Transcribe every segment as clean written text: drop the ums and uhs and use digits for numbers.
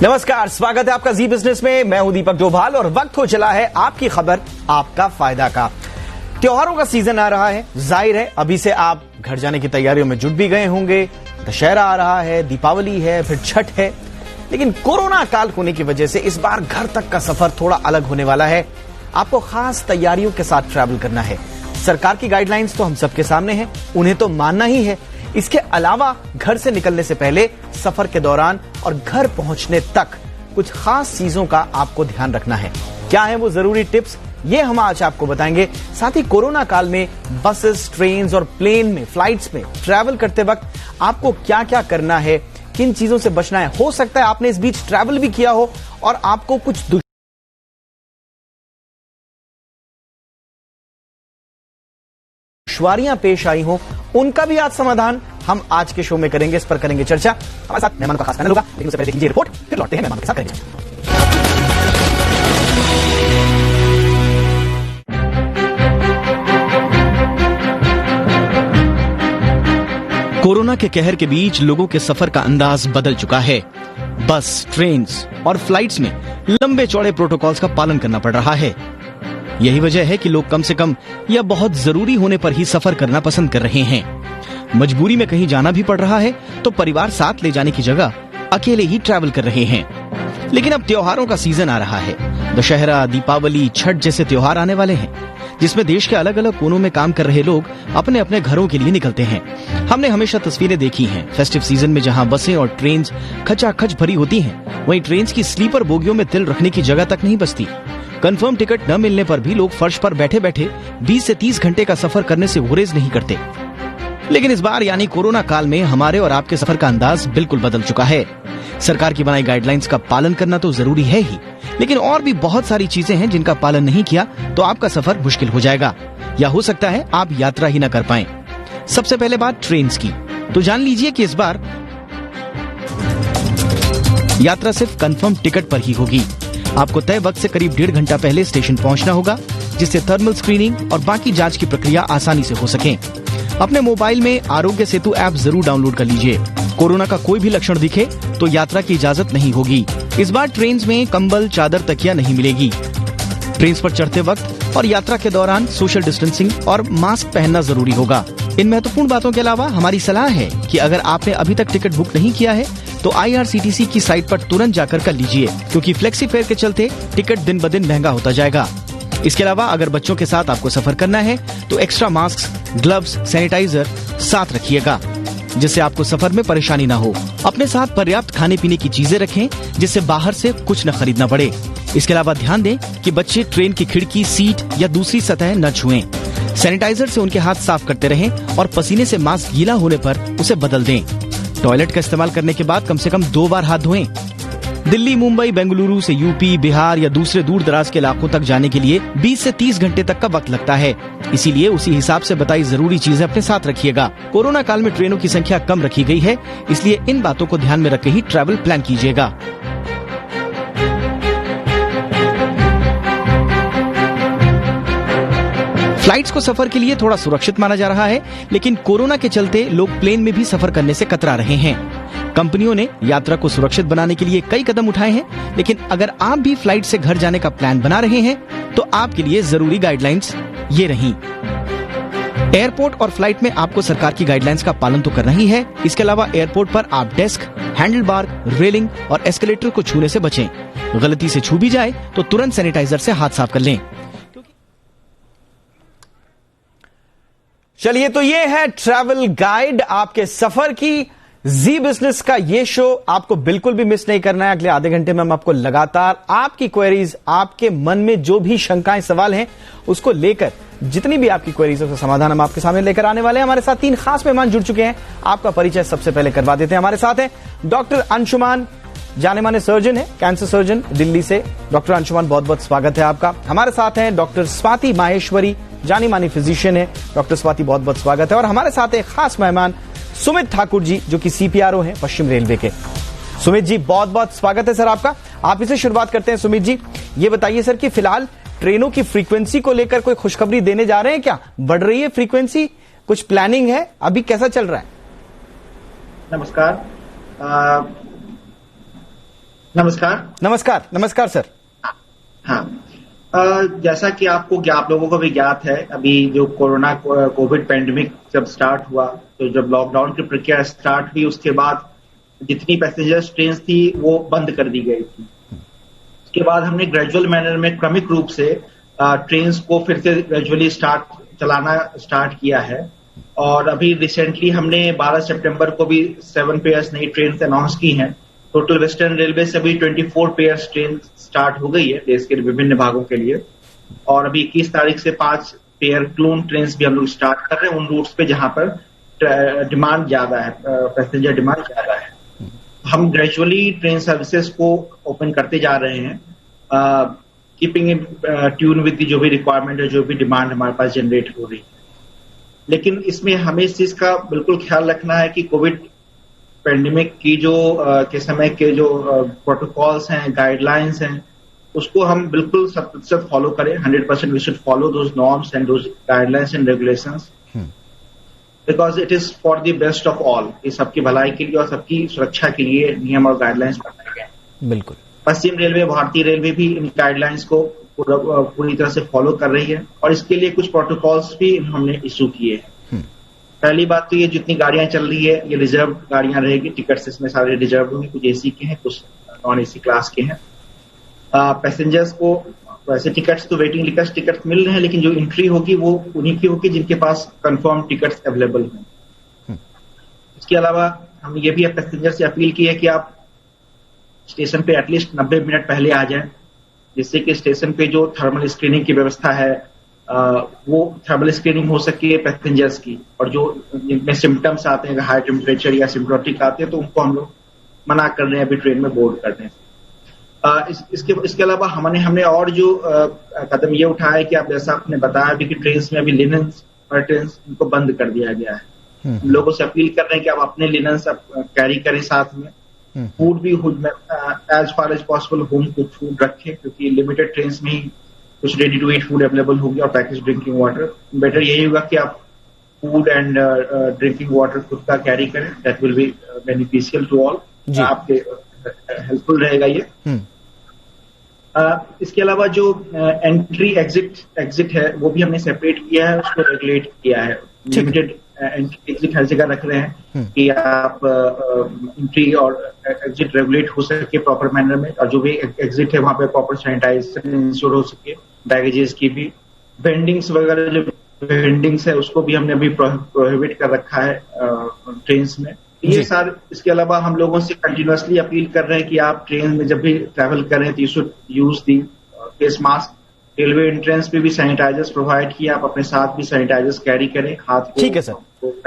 नमस्कार, स्वागत है आपका जी बिजनेस में। मैं हूं दीपक डोभाल और वक्त हो चला है आपकी खबर आपका फायदा का। त्योहारों का सीजन आ रहा है, जाहिर है अभी से आप घर जाने की तैयारियों में जुट भी गए होंगे। दशहरा आ रहा है, दीपावली है, फिर छठ है। लेकिन कोरोना काल होने की वजह से इस बार घर तक का सफर थोड़ा अलग होने वाला है। आपको खास तैयारियों के साथ ट्रैवल करना है। सरकार की गाइडलाइंस तो हम सबके सामने हैं, उन्हें तो मानना ही है। इसके अलावा घर से निकलने से पहले, सफर के दौरान और घर पहुंचने तक कुछ खास चीजों का आपको ध्यान रखना है। क्या है वो जरूरी टिप्स, ये हम आज आपको बताएंगे। साथ ही कोरोना काल में बसेस, ट्रेन्स और प्लेन में, फ्लाइट्स में ट्रैवल करते वक्त आपको क्या क्या करना है, किन चीजों से बचना है। हो सकता है आपने इस बीच ट्रैवल भी किया हो और आपको कुछ दुश्वारियां पेश आई हो, उनका भी आज समाधान हम आज के शो में करेंगे। इस पर करेंगे चर्चा। हमारे साथ मेहमानों का खास पैनल होगा, लेकिन उससे पहले देख लीजिए रिपोर्ट, फिर लौटते हैं मेहमानों के साथ करेंगे। कोरोना के कहर के बीच लोगों के सफर का अंदाज बदल चुका है। बस, ट्रेन्स और फ्लाइट्स में लंबे चौड़े प्रोटोकॉल्स का पालन करना पड़ रहा है। यही वजह है कि लोग कम से कम या बहुत जरूरी होने पर ही सफर करना पसंद कर रहे हैं। मजबूरी में कहीं जाना भी पड़ रहा है तो परिवार साथ ले जाने की जगह अकेले ही ट्रैवल कर रहे हैं। लेकिन अब त्योहारों का सीजन आ रहा है। दशहरा, दीपावली, छठ जैसे त्योहार आने वाले हैं, जिसमें देश के अलग अलग कोनों में काम कर रहे लोग अपने अपने घरों के लिए निकलते हैं। हमने हमेशा तस्वीरें देखी हैं फेस्टिव सीजन में, जहां बसें और ट्रेन्स खचाखच भरी होती हैं, वहीं ट्रेन्स की स्लीपर बोगियों में तिल रखने की जगह तक नहीं बचती। कंफर्म टिकट न मिलने पर भी लोग फर्श पर बैठे बैठे 20 से 30 घंटे का सफर करने से गुरेज नहीं करते। लेकिन इस बार यानी कोरोना काल में हमारे और आपके सफर का अंदाज बिल्कुल बदल चुका है। सरकार की बनाई गाइडलाइंस का पालन करना तो जरूरी है ही, लेकिन और भी बहुत सारी चीजें हैं जिनका पालन नहीं किया तो आपका सफर मुश्किल हो जाएगा, या हो सकता है आप यात्रा ही न कर पाएं। सबसे पहले बात ट्रेन्स की, तो जान लीजिए कि इस बार यात्रा सिर्फ कंफर्म टिकट पर ही होगी। आपको तय वक्त से करीब 1.5 घंटा पहले स्टेशन पहुंचना होगा, जिससे थर्मल स्क्रीनिंग और बाकी जांच की प्रक्रिया आसानी से हो सके। अपने मोबाइल में आरोग्य सेतु ऐप जरूर डाउनलोड कर लीजिए। कोरोना का कोई भी लक्षण दिखे तो यात्रा की इजाजत नहीं होगी। इस बार ट्रेन्स में कंबल, चादर, तकिया नहीं मिलेगी। ट्रेन्स पर चढ़ते वक्त और यात्रा के दौरान सोशल डिस्टेंसिंग और मास्क पहनना जरूरी होगा। इन महत्वपूर्ण बातों के अलावा हमारी सलाह है कि अगर आपने अभी तक टिकट बुक नहीं किया है तो IRCTC की साइट पर तुरंत जाकर कर लीजिए, क्योंकि फ्लेक्सी फेयर के चलते टिकट दिन ब दिन महंगा होता जाएगा। इसके अलावा अगर बच्चों के साथ आपको सफर करना है तो एक्स्ट्रा मास्क, ग्लव्स, सैनिटाइजर साथ रखिएगा, जिससे आपको सफर में परेशानी न हो। अपने साथ पर्याप्त खाने पीने की चीजें रखें, जिससे बाहर से कुछ न खरीदना पड़े। इसके अलावा ध्यान दें कि बच्चे ट्रेन की खिड़की, सीट या दूसरी सतह न छुएं। सैनिटाइजर से उनके हाथ साफ करते रहें और पसीने से मास्क गीला होने पर उसे बदल दें। टॉयलेट का इस्तेमाल करने के बाद कम से कम 2 बार हाथ धोएं। दिल्ली, मुंबई, बेंगलुरु से यूपी, बिहार या दूसरे दूर दराज के इलाकों तक जाने के लिए 20 से 30 घंटे तक का वक्त लगता है। इसीलिए उसी हिसाब से बताई जरूरी चीजें अपने साथ रखिएगा। कोरोना काल में ट्रेनों की संख्या कम रखी गई है, इसलिए इन बातों को ध्यान में रख के ही ट्रैवल प्लान कीजिएगा। फ्लाइट्स को सफर के लिए थोड़ा सुरक्षित माना जा रहा है, लेकिन कोरोना के चलते लोग प्लेन में भी सफर करने से कतरा रहे हैं। कंपनियों ने यात्रा को सुरक्षित बनाने के लिए कई कदम उठाए हैं, लेकिन अगर आप भी फ्लाइट से घर जाने का प्लान बना रहे हैं तो आपके लिए जरूरी गाइडलाइंस ये रही। एयरपोर्ट और फ्लाइट में आपको सरकार की गाइडलाइंस का पालन तो करना ही है। इसके अलावा एयरपोर्ट पर आप डेस्क, हैंडल बार, रेलिंग और एस्केलेटर को छूने से बचें। गलती से छू भी जाए तो तुरंत सैनिटाइजर से हाथ साफ कर लें। चलिए, तो ये है ट्रैवल गाइड आपके सफर की। जी बिजनेस का ये शो आपको बिल्कुल भी मिस नहीं करना है। अगले आधे घंटे में हम आपको लगातार आपकी क्वेरीज, आपके मन में जो भी शंकाएं, सवाल हैं, उसको लेकर जितनी भी आपकी क्वेरीज है उसका समाधान हम आपके सामने लेकर आने वाले हैं। हमारे साथ 3 खास मेहमान जुड़ चुके हैं। आपका परिचय सबसे पहले करवा देते हैं। हमारे साथ है डॉक्टर अंशुमान, जाने माने सर्जन है, कैंसर सर्जन दिल्ली से। डॉक्टर अंशुमान, बहुत बहुत स्वागत है आपका। हमारे साथ हैं डॉक्टर स्वाति माहेश्वरी, जानी मानी फिजिशियन है। डॉक्टर स्वाति, बहुत बहुत स्वागत है। और हमारे साथ एक खास मेहमान सुमित ठाकुर जी, जो कि CPRO हैं पश्चिम रेलवे के। सुमित जी, बहुत बहुत स्वागत है सर आपका। आप इसे शुरुआत करते हैं। सुमित जी, ये बताइए सर कि फिलहाल ट्रेनों की फ्रीक्वेंसी को लेकर कोई खुशखबरी देने जा रहे हैं क्या? बढ़ रही है फ्रीक्वेंसी, कुछ प्लानिंग है, अभी कैसा चल रहा है? नमस्कार। नमस्कार। नमस्कार। नमस्कार सर। हाँ, जैसा कि आप लोगों को भी ज्ञात है, अभी जो कोविड पैंडेमिक जब स्टार्ट हुआ, तो जब लॉकडाउन की प्रक्रिया स्टार्ट हुई, उसके बाद जितनी पैसेंजर्स ट्रेन थी वो बंद कर दी गई थी। उसके बाद हमने ग्रेजुअल मैनर में, क्रमिक रूप से ट्रेन को फिर से ग्रेजुअली चलाना स्टार्ट किया है। और अभी रिसेंटली हमने 12 सितंबर को भी 7 पेयर्स नई ट्रेन अनाउंस की हैं। टोटल वेस्टर्न रेलवे से अभी 24 पेयर्स ट्रेन स्टार्ट हो गई है देश के विभिन्न भागों के लिए। और अभी 21 तारीख से 5 पेयर क्लोन ट्रेन भी हम लोग स्टार्ट कर रहे हैं उन रूट्स पे जहां पर डिमांड ज्यादा है, पैसेंजर डिमांड ज्यादा है। हम ग्रेजुअली ट्रेन सर्विसेज को ओपन करते जा रहे हैं, कीपिंग इन ट्यून विद जो भी रिक्वायरमेंट है, जो भी डिमांड हमारे पास जनरेट हो रही है। लेकिन इसमें हमें इस चीज का बिल्कुल ख्याल रखना है कि कोविड पैंडेमिक की के समय के जो प्रोटोकॉल्स हैं, गाइडलाइंस हैं, उसको हम बिल्कुल 100% फॉलो करें। 100% we should follow those norms and those guidelines and regulations, because it is for the best of all. ये सबकी भलाई के लिए और सबकी सुरक्षा के लिए नियम और गाइडलाइंस बनाए गए। बिल्कुल। पश्चिम रेलवे, भारतीय रेलवे भी इन गाइडलाइंस को पूरी तरह से फॉलो कर रही है और इसके लिए कुछ प्रोटोकॉल्स भी हमने इशू किए हैं। पहली बात तो ये, जितनी गाड़ियां चल रही है ये रिजर्व गाड़ियां रहेगी। टिकट्स इसमें सारे रिजर्व होंगे, कुछ एसी के हैं, कुछ नॉन एसी क्लास के हैं। पैसेंजर्स को वैसे टिकट्स तो वेटिंग लिस्ट टिकट्स मिल रहे हैं, लेकिन जो एंट्री होगी वो उन्हीं की होगी जिनके पास कंफर्म टिकट्स अवेलेबल हैं। इसके अलावा हमने ये भी पैसेंजर से अपील की है कि आप स्टेशन पे एटलीस्ट 90 मिनट पहले आ जाएं, जिससे कि स्टेशन पे जो थर्मल स्क्रीनिंग की व्यवस्था है वो थर्मल स्क्रीनिंग हो सके पैसेंजर्स की। और जो जिनमें सिम्टम्स आते हैं, हाई टेम्परेचर या सिम्प्टोमेटिक आते हैं, तो उनको हम लोग मना कर रहे हैं अभी ट्रेन में बोर्ड करने से। इसके अलावा हमने और जो कदम ये उठाया है कि आप जैसा आपने बताया भी कि ट्रेन में अभी लिनन्स कर्टेन्स इनको बंद कर दिया गया है। हम लोगों से अपील कर रहे हैं कि आप अपने लिनन्स कैरी करें साथ में। फूड भी as far as possible home cook food रखें, क्योंकि लिमिटेड ट्रेन में ही कुछ ready to eat food available होगी और पैकेज ड्रिंकिंग वाटर। बेटर यही होगा कि आप फूड एंड ड्रिंकिंग वाटर खुद का कैरी करें। That will be beneficial to all, आपके हेल्पफुल रहेगा ये। इसके अलावा जो एंट्री एग्जिट है वो भी हमने सेपरेट किया है, उसको रेगुलेट किया है। लिमिटेड एंट्री एग्जिट हर जगह रख रहे हैं कि आप एंट्री और एग्जिट रेगुलेट हो सके प्रॉपर मैनर में, और जो भी एग्जिट है वहां पे प्रॉपर सैनिटाइजेशन इंश्योर हो सके। बैगेजेस की भी वेंडिंग्स वगैरह, जो वेंडिंग्स है उसको भी हमने अभी प्रोहिबिट कर रखा है ट्रेन में। ये सारे, इसके अलावा हम लोगों से कंटिन्यूअसली अपील कर रहे हैं कि आप ट्रेन में जब भी ट्रैवल करें तो you should use the face mask. Railway entrance पे भी सैनिटाइजर्स प्रोवाइड किया, आप अपने साथ भी सैनिटाइजर्स कैरी करें, हाथ को। ठीक है सर,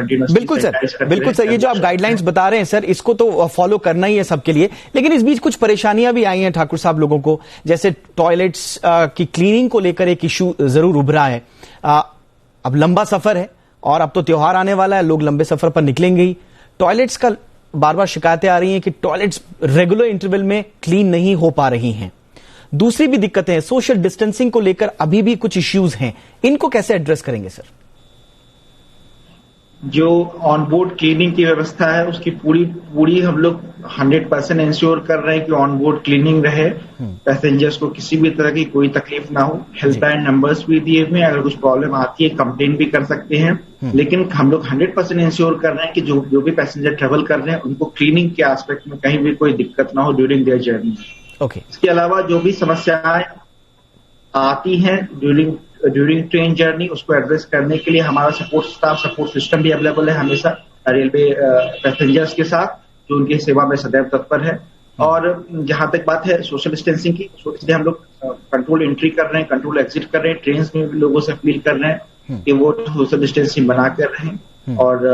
बिल्कुल सर, बिल्कुल सर। ये जो आप गाइडलाइंस बता रहे हैं सर, इसको तो फॉलो करना ही है सबके लिए। लेकिन इस बीच कुछ परेशानियां भी आई हैं ठाकुर साहब लोगों को, जैसे टॉयलेट्स की क्लीनिंग को लेकर एक इशू जरूर उभरा है। अब लंबा सफर है और अब तो त्योहार आने वाला है, लोग लंबे सफर पर निकलेंगे ही। टॉयलेट्स का बार बार शिकायतें आ रही हैं कि टॉयलेट्स रेगुलर इंटरवल में क्लीन नहीं हो पा रही हैं। दूसरी भी दिक्कतें हैं, सोशल डिस्टेंसिंग को लेकर अभी भी कुछ इश्यूज हैं, इनको कैसे एड्रेस करेंगे सर? जो ऑनबोर्ड क्लीनिंग की व्यवस्था है उसकी पूरी हम लोग 100% इंश्योर कर रहे हैं कि ऑनबोर्ड क्लीनिंग रहे, पैसेंजर्स को किसी भी तरह की कोई तकलीफ ना हो। हेल्पलाइन नंबर्स भी दिए हुए हैं, अगर कुछ प्रॉब्लम आती है कंप्लेन भी कर सकते हैं। लेकिन हम लोग 100% इंश्योर कर रहे हैं कि जो भी पैसेंजर ट्रेवल कर रहे हैं उनको क्लीनिंग के एस्पेक्ट में कहीं भी कोई दिक्कत ना हो ड्यूरिंग देयर जर्नी। इसके अलावा जो भी समस्याएं आती हैं ड्यूरिंग ट्रेन जर्नी, उसको एड्रेस करने के लिए हमारा सपोर्ट सिस्टम भी अवेलेबल है हमेशा रेलवे पैसेंजर्स के साथ, जो उनकी सेवा में सदैव तत्पर है। और जहां तक बात है सोशल डिस्टेंसिंग की, इसलिए हम लोग कंट्रोल एंट्री कर रहे हैं, कंट्रोल एग्जिट कर रहे हैं। ट्रेन में भी लोगों से अपील कर रहे हैं कि वो सोशल डिस्टेंसिंग बना कर रहें और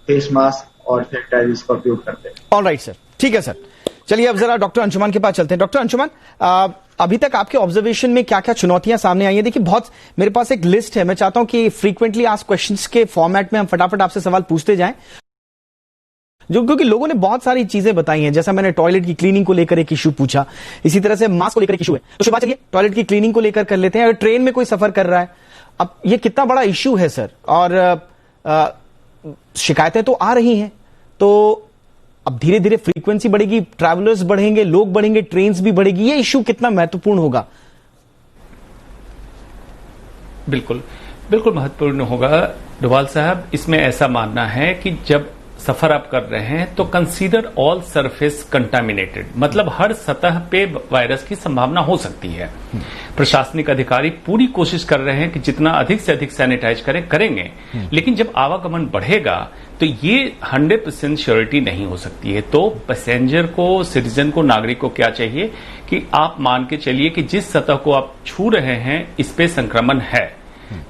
फेस मास्क और सैनिटाइजर्स का उपयोग करते हैं। ऑलराइट सर, ठीक है सर। चलिए अब जरा डॉक्टर अंशुमान के पास चलते हैं। डॉक्टर अंशुमान, अभी तक आपके ऑब्जर्वेशन में क्या क्या चुनौतियां सामने आई हैं? देखिए, बहुत मेरे पास एक लिस्ट है, मैं चाहता हूं कि फ्रीक्वेंटली आस्क्ड क्वेश्चंस के फॉर्मेट में हम फटाफट आपसे सवाल पूछते जाएं, क्योंकि लोगों ने बहुत सारी चीजें बताई हैं। जैसा मैंने टॉयलेट की क्लीनिंग को लेकर एक इशू पूछा, इसी तरह से मास्क को लेकर एक इशू है। तो शुरुआत चलिए टॉयलेट की क्लीनिंग को लेकर कर लेते हैं। अगर ट्रेन में कोई सफर कर रहा है, अब ये कितना बड़ा इशू है सर, और शिकायतें तो आ रही हैं, तो अब धीरे धीरे फ्रीक्वेंसी बढ़ेगी, ट्रैवलर्स बढ़ेंगे, लोग बढ़ेंगे, ट्रेन्स भी बढ़ेगी, ये इश्यू कितना महत्वपूर्ण होगा? बिल्कुल बिल्कुल महत्वपूर्ण होगा डोभाल साहब। इसमें ऐसा मानना है कि जब सफर आप कर रहे हैं तो कंसीडर ऑल सरफेस कंटामिनेटेड, मतलब हर सतह पे वायरस की संभावना हो सकती है। प्रशासनिक अधिकारी पूरी कोशिश कर रहे हैं कि जितना अधिक से अधिक सैनिटाइज करेंगे, लेकिन जब आवागमन बढ़ेगा तो ये 100% श्योरिटी नहीं हो सकती है। तो पैसेंजर को, सिटीजन को, नागरिक को क्या चाहिए कि आप मान के चलिए कि जिस सतह को आप छू रहे हैं इस पे संक्रमण है।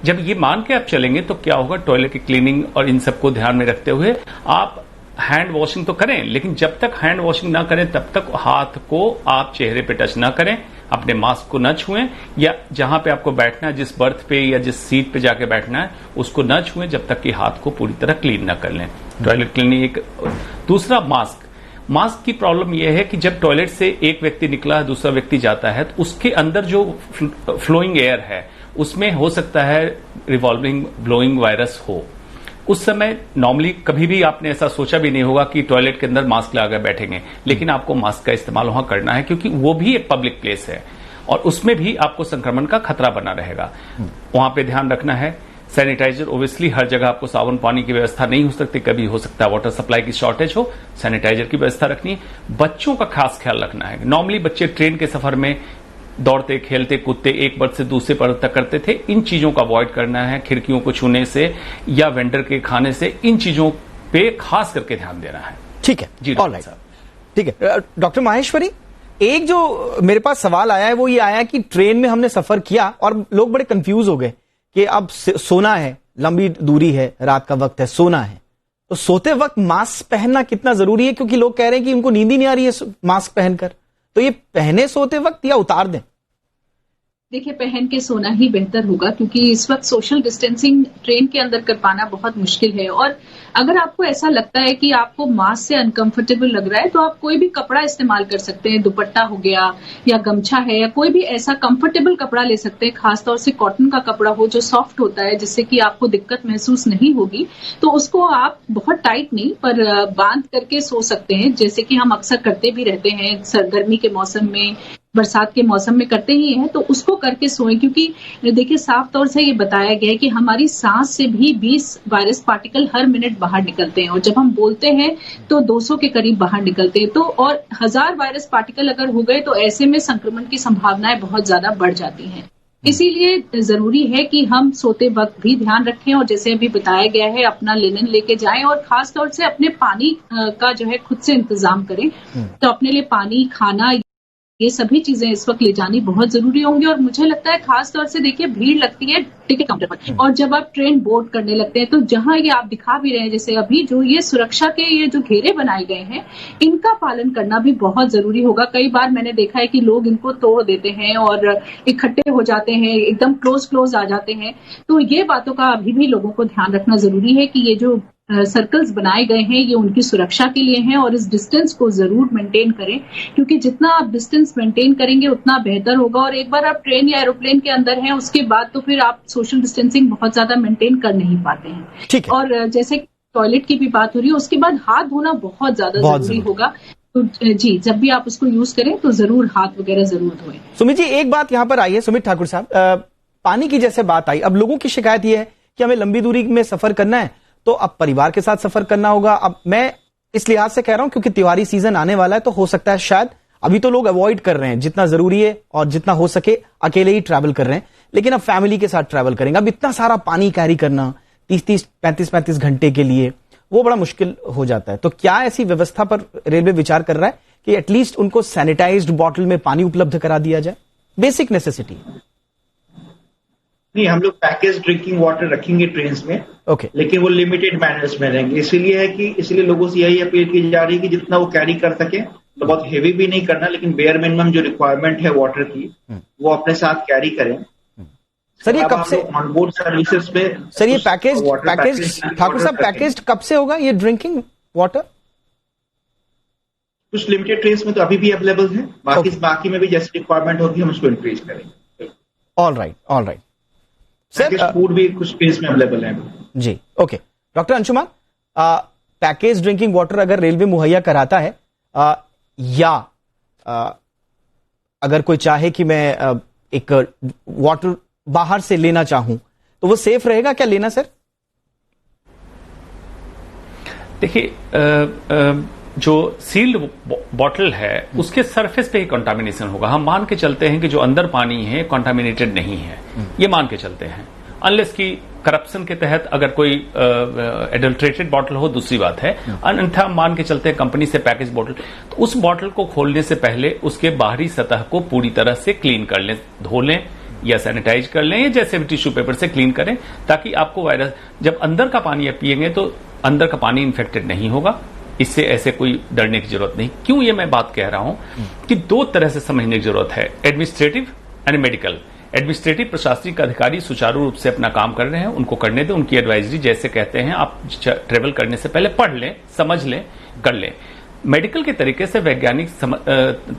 जब ये मान के आप चलेंगे तो क्या होगा, टॉयलेट की क्लीनिंग और इन सबको ध्यान में रखते हुए आप हैंड वॉशिंग तो करें, लेकिन जब तक हैंड वॉशिंग ना करें तब तक हाथ को आप चेहरे पे टच ना करें, अपने मास्क को न छुएं, या जहां पे आपको बैठना है, जिस बर्थ पे या जिस सीट पे जाके बैठना है उसको न छुएं जब तक कि हाथ को पूरी तरह क्लीन न कर लें। टॉयलेट क्लीनिंग एक। दूसरा, मास्क की प्रॉब्लम यह है कि जब टॉयलेट से एक व्यक्ति निकला, दूसरा व्यक्ति जाता है तो उसके अंदर जो फ्लोइंग एयर है उसमें हो सकता है रिवॉल्विंग ब्लोइंग वायरस हो। उस समय नॉर्मली कभी भी आपने ऐसा सोचा भी नहीं होगा कि टॉयलेट के अंदर मास्क लगाकर बैठेंगे, लेकिन आपको मास्क का इस्तेमाल वहां करना है क्योंकि वो भी एक पब्लिक प्लेस है और उसमें भी आपको संक्रमण का खतरा बना रहेगा। वहां पे ध्यान रखना है। सैनिटाइजर, ओब्वियसली हर जगह आपको साबुन पानी की व्यवस्था नहीं हो सकती, कभी हो सकता है वाटर सप्लाई की शॉर्टेज हो, सैनिटाइजर की व्यवस्था रखनी है। बच्चों का खास ख्याल रखना है। नॉर्मली बच्चे ट्रेन के सफर में दौड़ते, खेलते, कूदते, एक बर्थ से दूसरे बर्थ तक करते थे, इन चीजों का अवॉइड करना है। खिड़कियों को छूने से या वेंडर के खाने से, इन चीजों पे खास करके ध्यान देना है। ठीक है जी ऑलराइट, ठीक है। डॉक्टर माहेश्वरी, एक जो मेरे पास सवाल आया है वो ये आया कि ट्रेन में हमने सफर किया और लोग बड़े कंफ्यूज हो गए कि अब सोना है, लंबी दूरी है, रात का वक्त है, सोना है, तो सोते वक्त मास्क पहनना कितना जरूरी है? क्योंकि लोग कह रहे हैं कि उनको नींद ही नहीं आ रही है मास्क पहनकर, तो ये पहने सोते वक्त या उतार दें? देखिए, पहन के सोना ही बेहतर होगा क्योंकि इस वक्त सोशल डिस्टेंसिंग ट्रेन के अंदर कर पाना बहुत मुश्किल है। और अगर आपको ऐसा लगता है कि आपको मास्क से अनकंफर्टेबल लग रहा है तो आप कोई भी कपड़ा इस्तेमाल कर सकते हैं, दुपट्टा हो गया या गमछा है या कोई भी ऐसा कंफर्टेबल कपड़ा ले सकते हैं, खासतौर से कॉटन का कपड़ा हो जो सॉफ्ट होता है, जिससे कि आपको दिक्कत महसूस नहीं होगी। तो उसको आप बहुत टाइट नहीं पर बांध करके सो सकते हैं, जैसे कि हम अक्सर करते भी रहते हैं, गर्मी के मौसम में, बरसात के मौसम में करते ही हैं, तो उसको करके सोएं। क्योंकि देखिए, साफ तौर से ये बताया गया है कि हमारी सांस से भी 20 वायरस पार्टिकल हर मिनट बाहर निकलते हैं और जब हम बोलते हैं तो 200 के करीब बाहर निकलते हैं। तो और 1000 वायरस पार्टिकल अगर हो गए तो ऐसे में संक्रमण की संभावनाएं बहुत ज्यादा बढ़ जाती हैं। इसीलिए जरूरी है कि हम सोते वक्त भी ध्यान रखें और जैसे अभी बताया गया है अपना लिनन लेके जाएं और खास तौर से अपने पानी का जो है खुद से इंतजाम करें। तो अपने लिए पानी, खाना, ये सभी चीजें इस वक्त ले जानी बहुत जरूरी होंगी। और मुझे लगता है खास तौर से देखिए भीड़ लगती है टिकट काउंटर पर और जब आप ट्रेन बोर्ड करने लगते हैं तो जहां ये आप दिखा भी रहे हैं, जैसे अभी जो ये सुरक्षा के ये जो घेरे बनाए गए हैं, इनका पालन करना भी बहुत जरूरी होगा। कई बार मैंने देखा है कि लोग इनको तोड़ देते हैं और इकट्ठे हो जाते हैं, एकदम क्लोज आ जाते हैं। तो ये बातों का अभी भी लोगों को ध्यान रखना जरूरी है कि ये जो सर्कल्स बनाए गए हैं ये उनकी सुरक्षा के लिए हैं और इस डिस्टेंस को जरूर मेंटेन करें, क्योंकि जितना आप डिस्टेंस मेंटेन करेंगे उतना बेहतर होगा। और एक बार आप ट्रेन या एरोप्लेन के अंदर हैं उसके बाद तो फिर आप सोशल डिस्टेंसिंग बहुत ज्यादा मेंटेन कर नहीं पाते हैं। ठीक है। और जैसे टॉयलेट की भी बात हो रही है, उसके बाद हाथ धोना बहुत ज्यादा जरूरी होगा। तो जी, जब भी आप उसको यूज करें तो जरूर हाथ वगैरह जरूर धोएं। सुमित जी, एक बात यहाँ पर आई है, सुमित ठाकुर साहब, पानी की जैसे बात आई, अब लोगों की शिकायत यह है कि हमें लंबी दूरी में सफर करना है तो अब परिवार के साथ सफर करना होगा। अब मैं इस लिहाज से कह रहा हूं क्योंकि त्योहारी सीजन आने वाला है, तो हो सकता है शायद अभी तो लोग अवॉइड कर रहे हैं, जितना जरूरी है और जितना हो सके अकेले ही ट्रैवल कर रहे हैं, लेकिन अब फैमिली के साथ ट्रैवल करेंगे। अब इतना सारा पानी कैरी करना 30-30, 35-35 घंटे के लिए, वो बड़ा मुश्किल हो जाता है। तो क्या ऐसी व्यवस्था पर रेलवे विचार कर रहा है कि एटलीस्ट उनको सैनिटाइज्ड बॉटल में पानी उपलब्ध करा दिया जाए? Basic necessity. नहीं, हम लोग पैकेज ड्रिंकिंग वाटर रखेंगे ट्रेन में, लेकिन वो लिमिटेड मैनर्स में रहेंगे। इसलिए लोगों से यही अपील की जा रही है कि जितना वो कैरी कर सके, तो बहुत हेवी भी नहीं करना, लेकिन बेयर मिनिमम जो रिक्वायरमेंट है वाटर की वो अपने साथ कैरी करें। सर ये कब से ऑनबोर्ड सर्विसेज पे सर ये पैकेज ठाकुर साहब पैकेज कब से होगा ये ड्रिंकिंग वाटर? कुछ लिमिटेड ट्रेन में तो अभी भी अवेलेबल है, बाकी में भी जैसी रिक्वायरमेंट होगी हम उसको इंक्रीज करेंगे। ऑल राइट सर, फूड भी कुछ ट्रेन में अवेलेबल है। जी, okay. Doctor Anshuman, package drinking water अगर रेलवे मुहैया कराता है या अगर कोई चाहे कि मैं एक वाटर बाहर से लेना चाहूं तो वो सेफ रहेगा क्या लेना सर? देखिए, जो सील्ड बॉटल है उसके सरफेस पे ही कंटामिनेशन होगा। हम मान के चलते हैं कि जो अंदर पानी है कंटामिनेटेड नहीं है, ये मान के चलते हैं। अनलेस की करप्शन के तहत अगर कोई एडल्ट्रेटेड बॉटल हो, दूसरी बात है। अन्यथा मान के चलते हैं कंपनी से पैकेज बॉटल, तो उस बॉटल को खोलने से पहले उसके बाहरी सतह को पूरी तरह से क्लीन कर लें, धो लें या सैनिटाइज कर लें, या जैसे भी टिश्यू पेपर से क्लीन करें, ताकि आपको वायरस, जब अंदर का पानी आप पिएंगे तो अंदर का पानी इन्फेक्टेड नहीं होगा। इससे ऐसे कोई डरने की जरूरत नहीं। क्यों ये मैं बात कह रहा हूं कि दो तरह से समझने की जरूरत है, एडमिनिस्ट्रेटिव एंड मेडिकल। एडमिनिस्ट्रेटिव प्रशासनिक अधिकारी सुचारू रूप से अपना काम कर रहे हैं, उनको करने दें। उनकी एडवाइजरी जैसे कहते हैं, आप ट्रेवल करने से पहले पढ़ लें, समझ लें, कर लें। मेडिकल के तरीके से वैज्ञानिक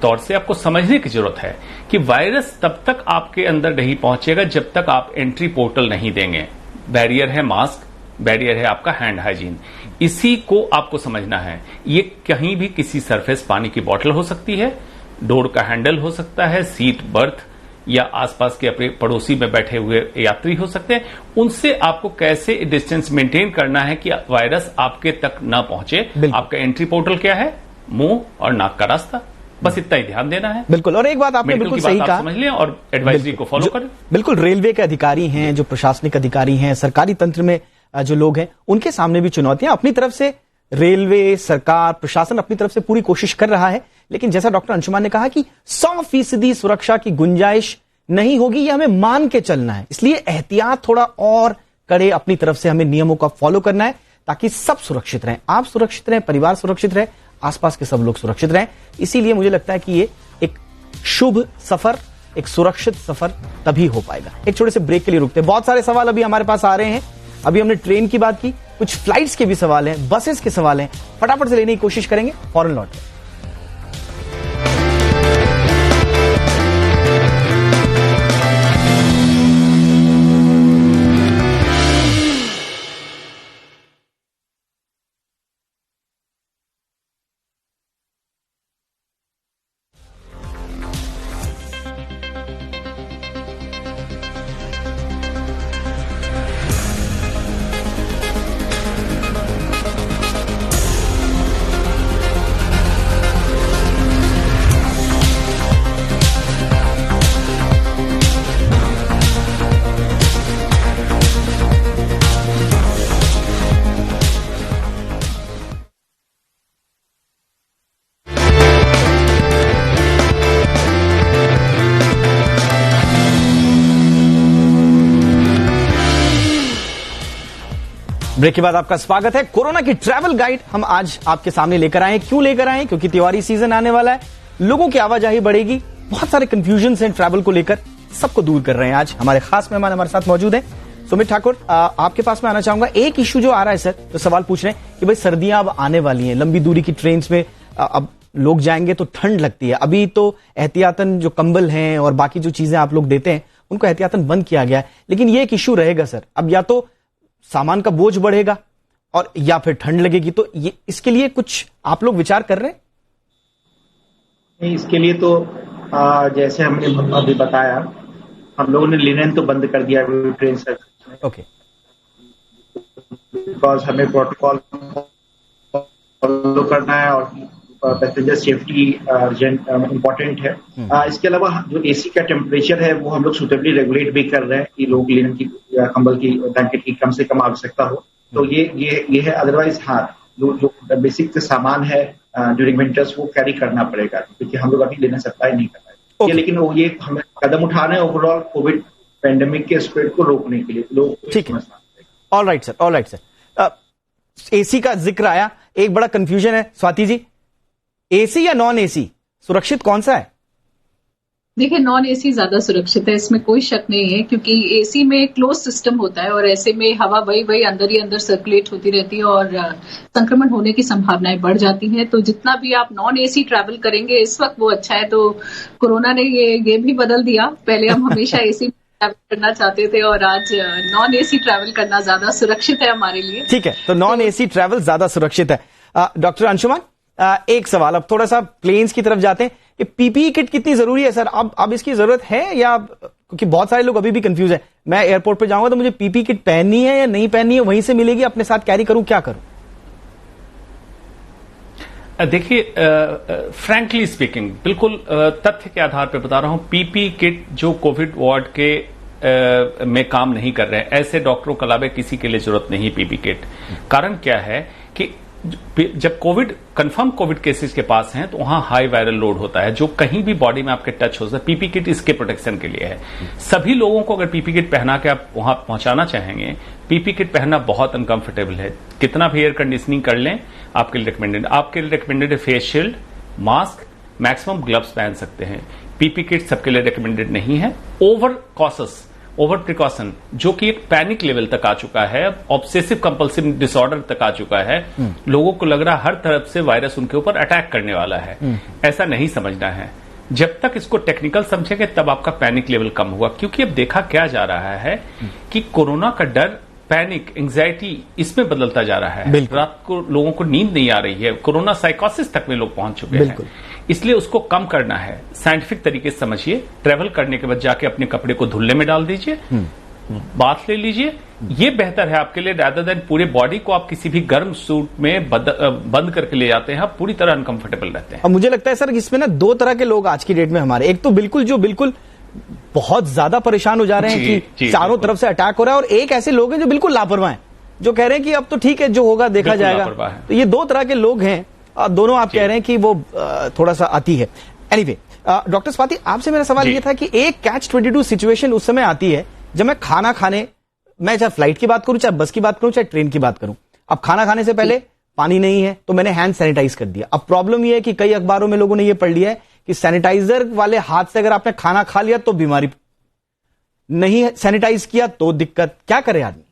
तौर से आपको समझने की जरूरत है कि वायरस तब तक आपके अंदर नहीं पहुंचेगा जब तक आप एंट्री पोर्टल नहीं देंगे। बैरियर है मास्क, बैरियर है आपका हैंड हाइजीन, इसी को आपको समझना है। ये कहीं भी किसी सरफेस, पानी की बोतल हो सकती है, डोर का हैंडल हो सकता है, सीट, बर्थ या आसपास के अपने पड़ोसी में बैठे हुए यात्री हो सकते हैं। उनसे आपको कैसे डिस्टेंस मेंटेन करना है कि वायरस आपके तक ना पहुंचे। आपका एंट्री पोर्टल क्या है? मुंह और नाक का रास्ता, बस इतना ही ध्यान देना है। बिल्कुल। और एक बात आपने बिल्कुल सही कहा, समझ लें और एडवाइजरी को फॉलो करें। बिल्कुल, रेलवे के अधिकारी हैं, जो प्रशासनिक अधिकारी हैं, सरकारी तंत्र में जो लोग हैं, उनके सामने भी चुनौतियां। अपनी तरफ से रेलवे, सरकार, प्रशासन अपनी तरफ से पूरी कोशिश कर रहा है, लेकिन जैसा डॉक्टर अंशुमान ने कहा कि 100% सुरक्षा की गुंजाइश नहीं होगी, यह हमें मान के चलना है। इसलिए एहतियात थोड़ा और कड़े अपनी तरफ से हमें नियमों का फॉलो करना है, ताकि सब सुरक्षित रहें, आप सुरक्षित रहें, परिवार सुरक्षित रहे, आसपास के सब लोग सुरक्षित रहें। इसीलिए मुझे लगता है कि ये एक शुभ सफर, एक सुरक्षित सफर तभी हो पाएगा। एक छोटे से ब्रेक के लिए रुकते हैं। बहुत सारे सवाल अभी हमारे पास आ रहे हैं। अभी हमने ट्रेन की बात की, कुछ फ्लाइट्स के भी सवाल हैं, बसेस के सवाल हैं, फटाफट से लेने की कोशिश करेंगे, फौरन लौट। ब्रेक के बाद आपका स्वागत है। कोरोना की ट्रैवल गाइड हम आज आपके सामने लेकर आए हैं। क्यों लेकर आए हैं? क्योंकि त्योहारी सीजन आने वाला है, लोगों की आवाजाही बढ़ेगी, बहुत सारे कंफ्यूजन हैं ट्रैवल को लेकर, सबको दूर कर रहे हैं। आज हमारे खास मेहमान हमारे साथ मौजूद हैं। सुमित ठाकुर, आपके पास में आना चाहूंगा। एक इश्यू जो आ रहा है सर, तो सवाल पूछ रहे हैं कि भाई सर्दियां अब आने वाली हैं, लंबी दूरी की ट्रेन में अब लोग जाएंगे तो ठंड लगती है। अभी तो एहतियातन जो कंबल हैं और बाकी जो चीजें आप लोग देते हैं उनको एहतियातन बंद किया गया है, लेकिन ये एक इश्यू रहेगा सर। अब या तो सामान का बोझ बढ़ेगा और या फिर ठंड लगेगी, तो ये इसके लिए कुछ आप लोग विचार कर रहे हैं? नहीं, इसके लिए तो जैसे हमने अभी बताया, हम लोगों ने लिनेन तो बंद कर दिया ट्रेन सर्विस में। ओके, बिकॉज हमें प्रोटोकॉल फॉलो करना है और पैसेंजर सेफ्टी इम्पोर्टेंट है। इसके अलावा जो एसी का टेम्परेचर है वो हम लोग सुटेबली रेगुलेट भी कर रहे हैं कि लोग लिनन की या कंबल की, ब्लैंकेट की कम से कम आवश्यकता हो। तो ये है। अदरवाइज हाँ, जो बेसिक सामान है ड्यूरिंग विंटर्स वो कैरी करना पड़ेगा, क्योंकि हम लोग अभी लिनन सप्लाई नहीं कर रहे हैं। लेकिन ये हमें कदम उठाने ओवरऑल कोविड पेंडेमिक के स्प्रेड को रोकने के लिए लोग। ठीक है, all right sir, all right sir. AC का जिक्र आया, एक बड़ा कंफ्यूजन है स्वाति जी, एसी या नॉन एसी सुरक्षित कौन सा है? देखिए, नॉन एसी ज्यादा सुरक्षित है, इसमें कोई शक नहीं है, क्योंकि एसी में क्लोज सिस्टम होता है और ऐसे में हवा वही अंदर ही अंदर सर्कुलेट होती रहती है और संक्रमण होने की संभावनाएं बढ़ जाती हैं। तो जितना भी आप नॉन एसी ट्रैवल करेंगे इस वक्त वो अच्छा है। तो कोरोना ने ये भी बदल दिया, पहले हम हमेशा एसी ट्रैवल करना चाहते थे और आज नॉन एसी ट्रैवल करना ज्यादा सुरक्षित है हमारे लिए। ठीक है, तो नॉन एसी ट्रैवल ज्यादा सुरक्षित है। डॉक्टर अंशुमान, एक सवाल, अब थोड़ा सा प्लेन्स की तरफ जाते हैं कि पीपीई किट कितनी जरूरी है सर? अब इसकी जरूरत है या, क्योंकि बहुत सारे लोग अभी भी कंफ्यूज है, मैं एयरपोर्ट पे जाऊंगा तो मुझे पीपीई किट पहननी है या नहीं पहननी है, वहीं से मिलेगी, अपने साथ कैरी करूं, क्या करूं? देखिए, फ्रैंकली स्पीकिंग, बिल्कुल तथ्य के आधार पर बता रहा हूं, पीपीई किट जो कोविड वार्ड के में काम नहीं कर रहे हैं, ऐसे डॉक्टरों के अलावा किसी के लिए जरूरत नहीं पीपीई किट। कारण क्या है कि जब कंफर्म कोविड केसेस के पास हैं तो वहां हाई वायरल लोड होता है, जो कहीं भी बॉडी में आपके टच होता है। पीपी किट इसके प्रोटेक्शन के लिए है। सभी लोगों को अगर पीपी किट पहना के आप वहां पहुंचाना चाहेंगे, पीपी किट पहनना बहुत अनकंफर्टेबल है। कितना भी एयर कंडीशनिंग कर लें, आपके लिए रिकमेंडेड है face shield, mask, maximum gloves पहन सकते हैं। पीपी किट सबके लिए रिकमेंडेड नहीं है। ओवर प्रिकॉशन, जो कि एक पैनिक लेवल तक आ चुका है, ऑब्सेसिव कंपल्सिव डिसऑर्डर तक आ चुका है, लोगों को लग रहा है हर तरफ से वायरस उनके ऊपर अटैक करने वाला है। ऐसा नहीं समझना है। जब तक इसको टेक्निकल समझेंगे तब आपका पैनिक लेवल कम होगा, क्योंकि अब देखा क्या जा रहा है कि कोरोना का डर, पैनिक, एंग्जाइटी इसमें बदलता जा रहा है। रात को लोगों को नींद नहीं आ रही है, कोरोना साइकोसिस तक में लोग पहुंच चुके हैं। इसलिए उसको कम करना है। साइंटिफिक तरीके से समझिए। ट्रैवल करने के बाद जाके अपने कपड़े को धुलने में डाल दीजिए, बाथ ले लीजिए, ये बेहतर है आपके लिए, रादर देन पूरे बॉडी को आप किसी भी गर्म सूट में बंद करके ले जाते हैं, आप पूरी तरह अनकंफर्टेबल रहते हैं। अब मुझे लगता है सर इसमें ना दो तरह के लोग आज की डेट में हमारे, एक तो बिल्कुल बहुत ज्यादा परेशान हो जा रहे हैं कि चारों तरफ से अटैक हो रहा है, और एक ऐसे लोग हैं जो बिल्कुल लापरवाह हैं, जो कह रहे हैं कि अब तो ठीक है, जो होगा देखा जाएगा। तो ये दो तरह के लोग हैं, दोनों आप कह रहे हैं कि वो थोड़ा सा आती है। एनीवे, डॉक्टर स्वाति, आपसे मेरा सवाल ये था कि एक कैच-22 सिचुएशन उस समय आती है जब मैं खाना खाने, मैं चाहे फ्लाइट की बात करूं, चाहे बस की बात करूं, चाहे ट्रेन की बात करूं, अब खाना खाने से पहले पानी नहीं है तो मैंने हैंड सैनिटाइज कर दिया। अब प्रॉब्लम यह है कि कई अखबारों में लोगों ने यह पढ़ लिया है कि सैनिटाइजर वाले हाथ से अगर आपने खाना खा लिया तो बीमारी, नहीं सैनिटाइज किया तो दिक्कत, क्या करे आदमी?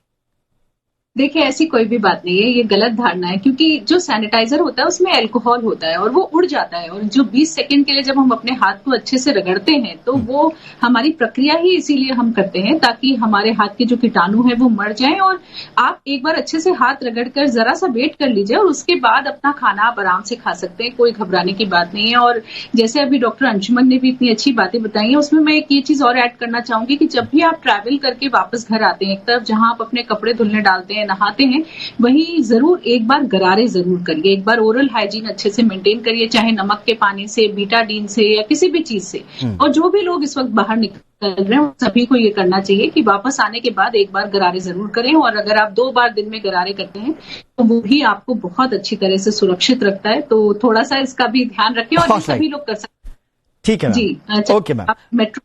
देखिए, ऐसी कोई भी बात नहीं है, ये गलत धारणा है, क्योंकि जो सैनिटाइजर होता है उसमें अल्कोहल होता है और वो उड़ जाता है, और जो 20 सेकंड के लिए जब हम अपने हाथ को अच्छे से रगड़ते हैं तो वो हमारी प्रक्रिया ही इसीलिए हम करते हैं ताकि हमारे हाथ के जो कीटाणु हैं वो मर जाएं। और आप एक बार अच्छे से हाथ रगड़कर जरा सा वेट कर लीजिए और उसके बाद अपना खाना आप आराम से खा सकते हैं, कोई घबराने की बात नहीं है। और जैसे अभी डॉक्टर अंशुमन ने भी इतनी अच्छी बातें बताई हैं, उसमें मैं एक ये चीज और ऐड करना चाहूंगी कि जब भी आप ट्रैवल करके वापस घर आते हैं, एक तरफ जहां आप अपने कपड़े धुलने डालते हैं, नहाते हैं, वहीं जरूर एक बार गरारे जरूर करिए। एक बार ओरल हाइजीन अच्छे से मेंटेन करिए, चाहे नमक के पानी से, बीटाडीन से, या किसी भी चीज से। और जो भी लोग इस वक्त बाहर निकल रहे हैं सभी को ये करना चाहिए कि वापस आने के बाद एक बार गरारे जरूर करें। और अगर आप 2 बार दिन में गरारे करते हैं तो वो भी आपको बहुत अच्छी तरह से सुरक्षित रखता है। तो थोड़ा सा इसका भी ध्यान रखें, और सभी लोग कर सकते हैं। ठीक है जी, ओके मैम। आप मेट्रो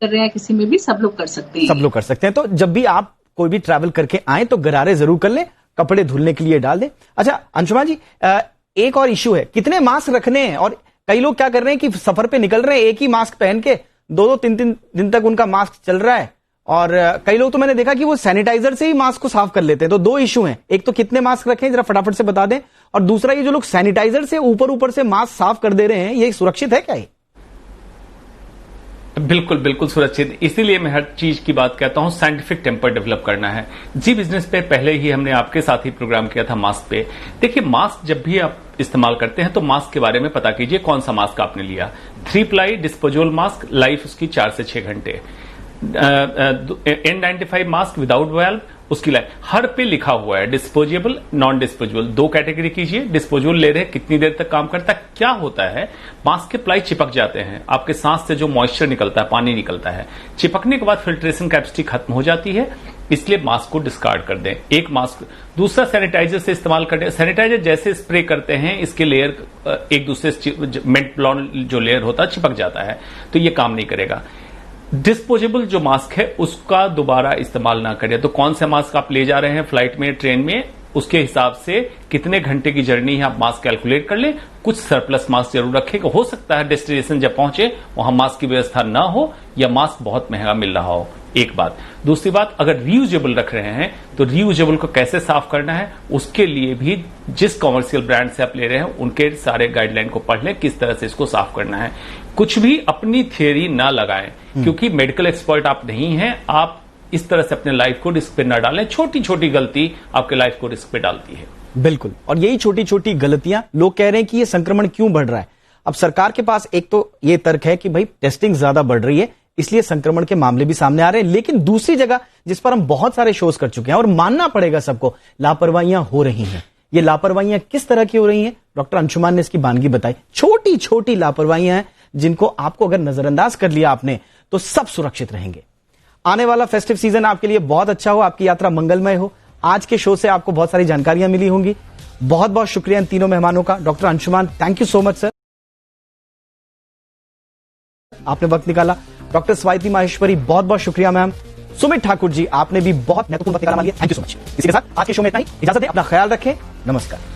कर रहे हैं, किसी में भी सब लोग कर सकते हैं। सब लोग कर सकते हैं। तो जब भी आप कोई भी ट्रैवल करके आए तो गरारे जरूर कर लें, कपड़े धुलने के लिए डाल दें। अच्छा अंशुमान जी, एक और इश्यू है, कितने मास्क रखने हैं? और कई लोग क्या कर रहे हैं कि सफर पे निकल रहे हैं एक ही मास्क पहन के, 2-3 दिन तक उनका मास्क चल रहा है, और कई लोग तो मैंने देखा कि वो सैनिटाइजर से ही मास्क को साफ कर लेते हैं। तो 2 इश्यू हैं, एक तो कितने मास्क रखें जरा फटाफट से बता दें, और दूसरा ये जो लोग सैनिटाइजर से ऊपर से मास्क साफ कर दे रहे हैं, ये सुरक्षित है क्या? ये बिल्कुल सुरक्षित। इसीलिए मैं हर चीज की बात कहता हूं, साइंटिफिक टेम्पर डेवलप करना है। जी बिजनेस पे पहले ही हमने आपके साथ ही प्रोग्राम किया था मास्क पे। देखिए, मास्क जब भी आप इस्तेमाल करते हैं तो मास्क के बारे में पता कीजिए कौन सा मास्क आपने लिया। 3 प्लाई डिस्पोजेबल मास्क, लाइफ उसकी 4 से 6 घंटे। N95 मास्क विदाउट वाल्व, उसकी लाइफ हर पे लिखा हुआ है डिस्पोजेबल, नॉन डिस्पोजेबल, 2 कैटेगरी कीजिए। डिस्पोजेबल ले रहे हैं, कितनी देर तक काम करता है? क्या होता है, मास्क के प्लाई चिपक जाते हैं, आपके सांस से जो मॉइस्चर निकलता है, पानी निकलता है, चिपकने के बाद फिल्ट्रेशन कैपेसिटी खत्म हो जाती है, इसलिए मास्क को डिस्कार्ड कर दें। एक मास्क। दूसरा, सैनिटाइजर से इस्तेमाल करते हैं। सैनिटाइजर जैसे स्प्रे करते हैं, इसके लेयर एक दूसरे से मेंट ब्लॉन जो लेयर होता है चिपक जाता है, तो ये काम नहीं करेगा। डिस्पोजेबल जो मास्क है उसका दोबारा इस्तेमाल ना करें। तो कौन सा मास्क आप ले जा रहे हैं फ्लाइट में, ट्रेन में, उसके हिसाब से कितने घंटे की जर्नी है आप मास्क कैलकुलेट कर लें। कुछ सरप्लस मास्क जरूर रखें, हो सकता है डेस्टिनेशन जब पहुंचे वहां मास्क की व्यवस्था ना हो या मास्क बहुत महंगा मिल रहा हो, एक बात। दूसरी बात, अगर रीयूजेबल रख रहे हैं तो रीयूजेबल को कैसे साफ करना है, उसके लिए भी जिस कॉमर्शियल ब्रांड से आप ले रहे हैं उनके सारे गाइडलाइन को पढ़ लें, किस तरह से इसको साफ करना है। कुछ भी अपनी थियरी ना लगाएं, क्योंकि मेडिकल एक्सपर्ट आप नहीं हैं। आप इस तरह से अपने लाइफ को रिस्क पे ना डालें। छोटी छोटी गलती आपके लाइफ को रिस्क पे डालती है। बिल्कुल, और यही छोटी छोटी गलतियां लोग कह रहे हैं कि ये संक्रमण क्यों बढ़ रहा है। अब सरकार के पास एक तो ये तर्क है कि भाई टेस्टिंग ज्यादा बढ़ रही है, इसलिए संक्रमण के मामले भी सामने आ रहे हैं। लेकिन दूसरी जगह जिस पर हम बहुत सारे शोज कर चुके हैं और मानना पड़ेगा सबको, लापरवाहियां हो रही हैं। ये लापरवाहियां किस तरह की हो रही हैं, डॉक्टर अंशुमान ने इसकी बानगी बताई। छोटी छोटी लापरवाहियां हैं जिनको आपको अगर नजरअंदाज कर लिया आपने तो सब सुरक्षित रहेंगे। आने वाला फेस्टिव सीजन आपके लिए बहुत अच्छा हो, आपकी यात्रा मंगलमय हो। आज के शो से आपको बहुत सारी जानकारियां मिली होंगी। बहुत बहुत शुक्रिया इन तीनों मेहमानों का। Doctor Anshuman, thank you so much sir, आपने वक्त निकाला। डॉक्टर स्वाति माहेश्वरी, बहुत बहुत शुक्रिया मैम। सुमित ठाकुर जी, आपने भी बहुत महत्वपूर्ण वक्त निकाला, थैंक यू सो मच। इसी के साथ आज के शो में इतना ही, इजाजत दें, अपना ख्याल रखें, नमस्कार।